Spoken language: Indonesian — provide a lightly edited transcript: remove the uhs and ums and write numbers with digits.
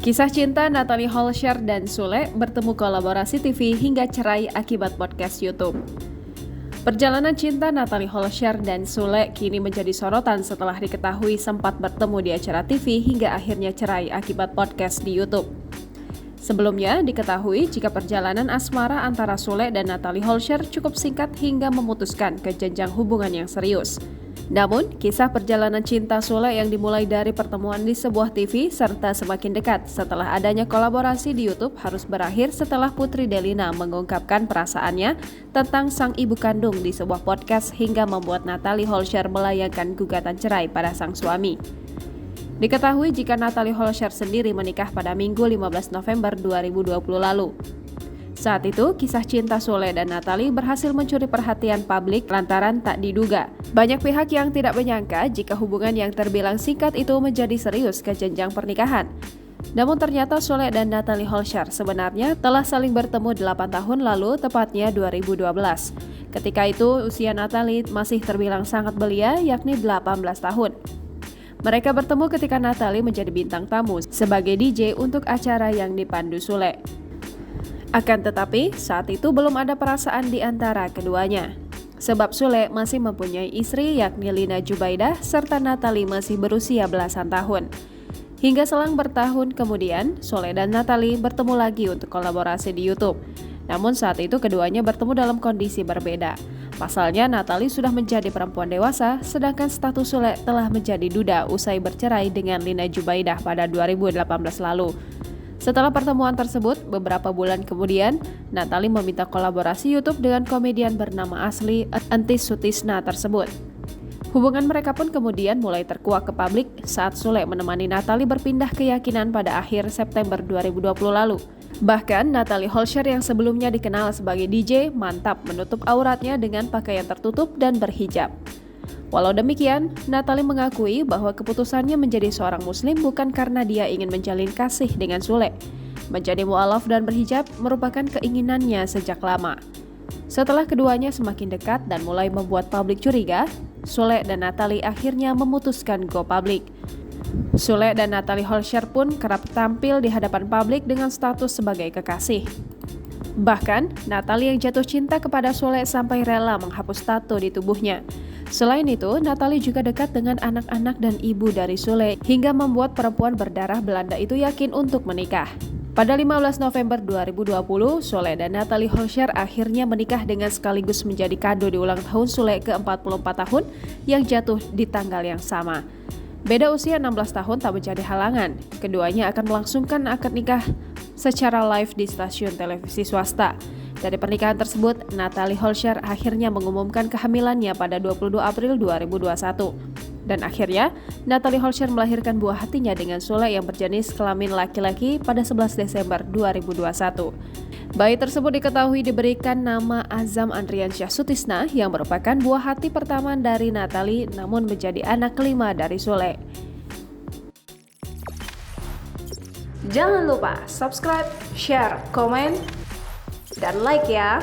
Kisah cinta Natalie Holscher dan Sule bertemu kolaborasi TV hingga cerai akibat podcast YouTube. Perjalanan cinta Natalie Holscher dan Sule kini menjadi sorotan setelah diketahui sempat bertemu di acara TV hingga akhirnya cerai akibat podcast di YouTube. Sebelumnya diketahui jika perjalanan asmara antara Sule dan Natalie Holscher cukup singkat hingga memutuskan ke jenjang hubungan yang serius. Namun, kisah perjalanan cinta Sule yang dimulai dari pertemuan di sebuah TV serta semakin dekat setelah adanya kolaborasi di YouTube harus berakhir setelah Putri Delina mengungkapkan perasaannya tentang sang ibu kandung di sebuah podcast hingga membuat Natalie Holscher melayangkan gugatan cerai pada sang suami. Diketahui jika Natalie Holscher sendiri menikah pada Minggu 15 November 2020 lalu. Saat itu, kisah cinta Sule dan Natalie berhasil mencuri perhatian publik lantaran tak diduga. Banyak pihak yang tidak menyangka jika hubungan yang terbilang singkat itu menjadi serius ke jenjang pernikahan. Namun ternyata Sule dan Natalie Holscher sebenarnya telah saling bertemu 8 tahun lalu, tepatnya 2012. Ketika itu, usia Natalie masih terbilang sangat belia, yakni 18 tahun. Mereka bertemu ketika Natalie menjadi bintang tamu sebagai DJ untuk acara yang dipandu Sule. Akan tetapi, saat itu belum ada perasaan di antara keduanya. Sebab Sule masih mempunyai istri yakni Lina Jubaidah serta Natalie masih berusia belasan tahun. Hingga selang bertahun kemudian, Sule dan Natalie bertemu lagi untuk kolaborasi di YouTube. Namun saat itu keduanya bertemu dalam kondisi berbeda. Pasalnya Natalie sudah menjadi perempuan dewasa, sedangkan status Sule telah menjadi duda usai bercerai dengan Lina Jubaidah pada 2018 lalu. Setelah pertemuan tersebut, beberapa bulan kemudian, Natalie meminta kolaborasi YouTube dengan komedian bernama asli Entis Sutisna tersebut. Hubungan mereka pun kemudian mulai terkuak ke publik saat Sule menemani Natalie berpindah keyakinan pada akhir September 2020 lalu. Bahkan Natalie Holscher yang sebelumnya dikenal sebagai DJ mantap menutup auratnya dengan pakaian tertutup dan berhijab. Walau demikian, Natalie mengakui bahwa keputusannya menjadi seorang muslim bukan karena dia ingin menjalin kasih dengan Sule. Menjadi mu'alaf dan berhijab merupakan keinginannya sejak lama. Setelah keduanya semakin dekat dan mulai membuat publik curiga, Sule dan Natalie akhirnya memutuskan go public. Sule dan Natalie Holscher pun kerap tampil di hadapan publik dengan status sebagai kekasih. Bahkan, Natalie yang jatuh cinta kepada Sule sampai rela menghapus tato di tubuhnya. Selain itu, Natalie juga dekat dengan anak-anak dan ibu dari Sule hingga membuat perempuan berdarah Belanda itu yakin untuk menikah. Pada 15 November 2020, Sule dan Natalie Holscher akhirnya menikah dengan sekaligus menjadi kado di ulang tahun Sule ke-44 tahun yang jatuh di tanggal yang sama. Beda usia 16 tahun tak menjadi halangan. Keduanya akan melangsungkan akad nikah secara live di stasiun televisi swasta. Dari pernikahan tersebut, Natalie Holscher akhirnya mengumumkan kehamilannya pada 22 April 2021. Dan akhirnya, Natalie Holscher melahirkan buah hatinya dengan Sule yang berjenis kelamin laki-laki pada 11 Desember 2021. Bayi tersebut diketahui diberikan nama Azam Andriansyah Sutisna yang merupakan buah hati pertama dari Natalie namun menjadi anak kelima dari Sule. Jangan lupa subscribe, share, komen, dan like ya!